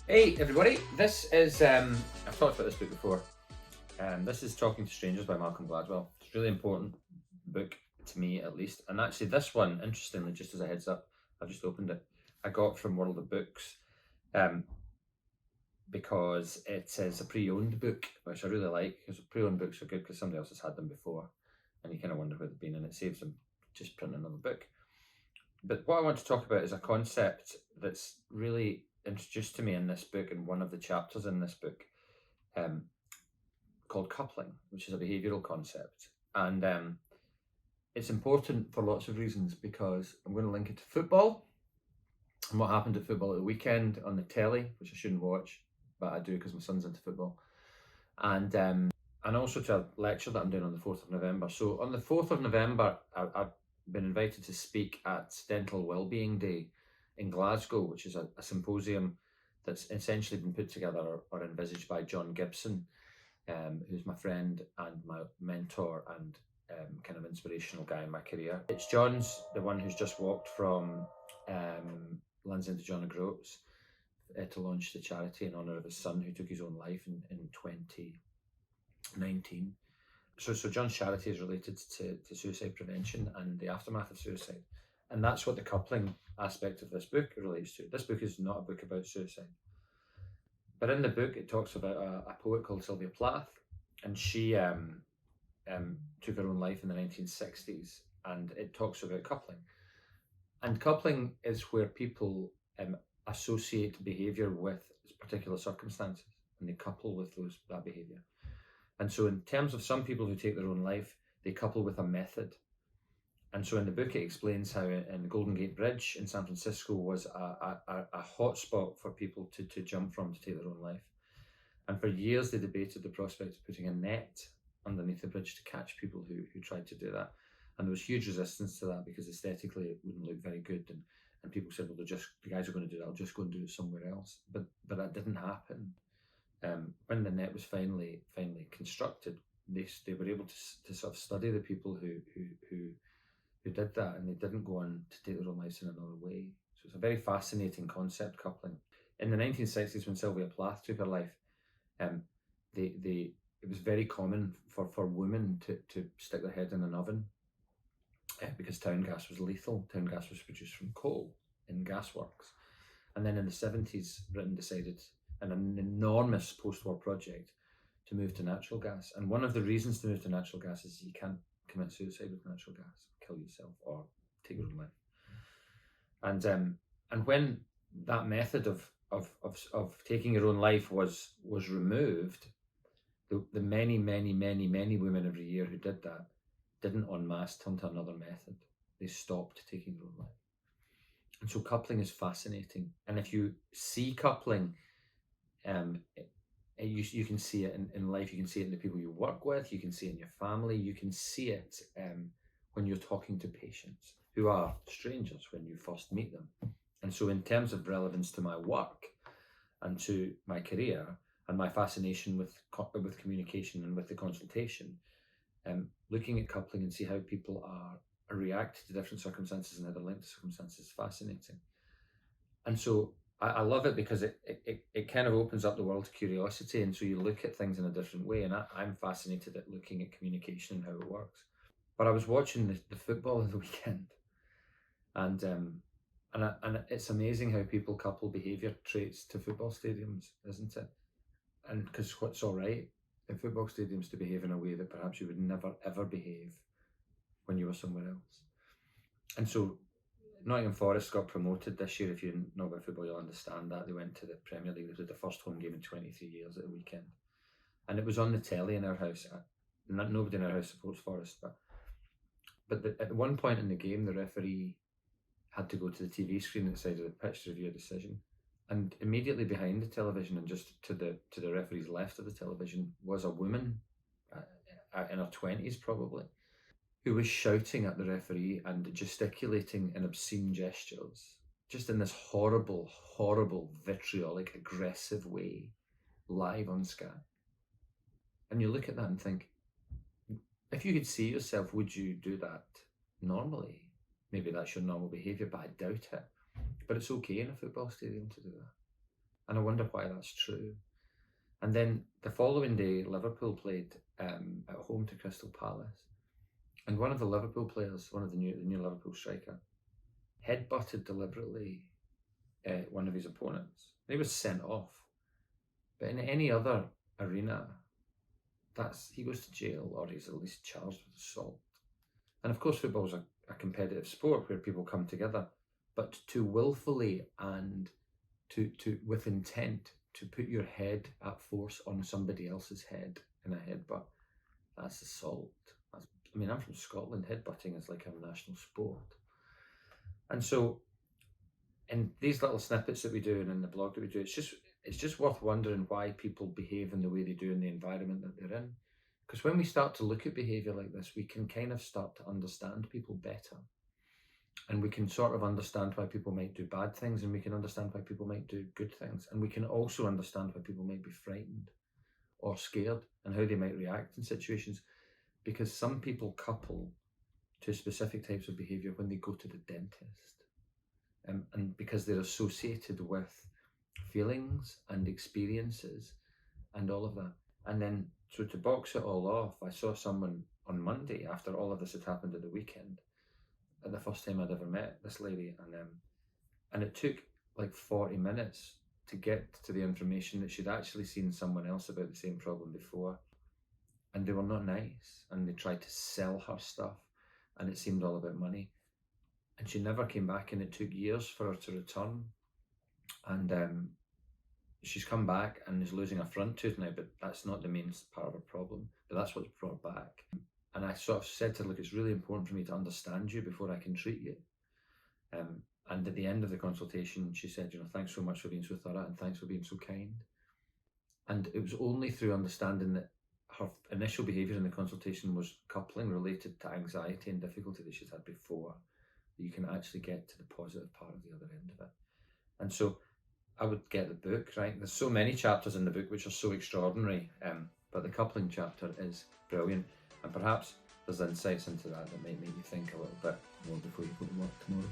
Hey everybody, this is, I've talked about this book before. This is Talking to Strangers by Malcolm Gladwell. It's a really important book to me, at least. And actually this one, interestingly, just as a heads up, I've just opened it, I got from World of Books, because it is a pre-owned book, which I really like, because pre-owned books are good because somebody else has had them before and you kind of wonder where they've been, and it saves them just printing another book. But what I want to talk about is a concept that's really introduced to me in this book, and one of the chapters in this book, called coupling, which is a behavioural concept. And it's important for lots of reasons, because I'm going to link it to football and what happened at football at the weekend on the telly, which I shouldn't watch, but I do because my son's into football. And also to a lecture that I'm doing on the 4th of November. So on the 4th of November, I've been invited to speak at Dental Wellbeing Day in Glasgow, which is a symposium that's essentially been put together or envisaged by John Gibson, who's my friend and my mentor and kind of inspirational guy in my career. It's John's the one who's just walked from Lindsay to John O'Groats to launch the charity in honour of his son who took his own life in 2019. So John's charity is related to suicide prevention and the aftermath of suicide. And that's what the coupling aspect of this book relates to. This book is not a book about suicide. But in the book, it talks about a poet called Sylvia Plath, and she took her own life in the 1960s, and it talks about coupling. And coupling is where people associate behaviour with particular circumstances, and they couple with that behaviour. And so in terms of some people who take their own life, they couple with a method. And so in the book, it explains how in the Golden Gate Bridge in San Francisco was a hot spot for people to jump from to take their own life. And for years, they debated the prospect of putting a net underneath the bridge to catch people who tried to do that. And there was huge resistance to that because aesthetically it wouldn't look very good. And people said, well, the guys are going to do that, I'll just go and do it somewhere else. But that didn't happen. When the net was finally constructed, they were able to sort of study the people who did that, and they didn't go on to take their own lives in another way. So it's a very fascinating concept, coupling. In the 1960s, when Sylvia Plath took her life, it was very common for women to stick their head in an oven because town gas was lethal. Town gas was produced from coal in gasworks. And then in the 70s, Britain decided, in an enormous post-war project, to move to natural gas. And one of the reasons to move to natural gas is you can't commit suicide with natural gas, kill yourself or take your own life. And when that method of taking your own life was removed, the many women every year who did that didn't en masse turn to another method. They stopped taking their own life. And so coupling is fascinating. And if you see coupling, you can see it in life. You can see it in the people you work with. You can see it in your family. You can see it when you're talking to patients who are strangers when you first meet them. And so in terms of relevance to my work and to my career and my fascination with communication and with the consultation, looking at coupling and see how people react to different circumstances and how they're linked to circumstances is fascinating. And so I love it because it kind of opens up the world to curiosity, and so you look at things in a different way, and I'm fascinated at looking at communication and how it works. But I was watching the football of the weekend, and it's amazing how people couple behaviour traits to football stadiums, isn't it? And because what's all right in football stadiums to behave in a way that perhaps you would never ever behave when you were somewhere else. And so Nottingham Forest got promoted this year. If you know about football, you'll understand that. They went to the Premier League. It was the first home game in 23 years at the weekend. And it was on the telly in our house. Nobody in our house supports Forest. But at one point in the game, the referee had to go to the TV screen at the side of the pitch to review a decision. And immediately behind the television and just to the referee's left of the television was a woman in her 20s probably, who was shouting at the referee and gesticulating in obscene gestures, just in this horrible, vitriolic, aggressive way, live on Sky. And you look at that and think, if you could see yourself, would you do that normally? Maybe that's your normal behaviour, but I doubt it. But it's okay in a football stadium to do that. And I wonder why that's true. And then the following day, Liverpool played at home to Crystal Palace. And one of the Liverpool players, one of the new Liverpool striker, headbutted deliberately one of his opponents. He was sent off. But in any other arena, he goes to jail, or he's at least charged with assault. And of course, football is a competitive sport where people come together, but to willfully and to with intent to put your head at force on somebody else's head in a headbutt, that's assault. I'm from Scotland. Headbutting is like a national sport. And so in these little snippets that we do and in the blog that we do, it's just worth wondering why people behave in the way they do in the environment that they're in. Because when we start to look at behaviour like this, we can kind of start to understand people better. And we can sort of understand why people might do bad things, and we can understand why people might do good things. And we can also understand why people might be frightened or scared and how they might react in situations. Because some people couple to specific types of behaviour when they go to the dentist. And because they're associated with feelings and experiences and all of that. And then, so to box it all off, I saw someone on Monday after all of this had happened at the weekend, at the first time I'd ever met this lady, and it took like 40 minutes to get to the information that she'd actually seen someone else about the same problem before, and they were not nice, and they tried to sell her stuff, and it seemed all about money, and she never came back, and it took years for her to return, and she's come back and is losing a front tooth now, but that's not the main part of her problem, but that's what's brought her back. And I sort of said to her, look, it's really important for me to understand you before I can treat you. And at the end of the consultation, she said, thanks so much for being so thorough, and thanks for being so kind. And it was only through understanding that her initial behaviour in the consultation was coupling related to anxiety and difficulty that she's had before, that you can actually get to the positive part of the other end of it. And so I would get the book, right? There's so many chapters in the book which are so extraordinary, but the coupling chapter is brilliant. And perhaps there's insights into that might make you think a little bit more before you go to work tomorrow.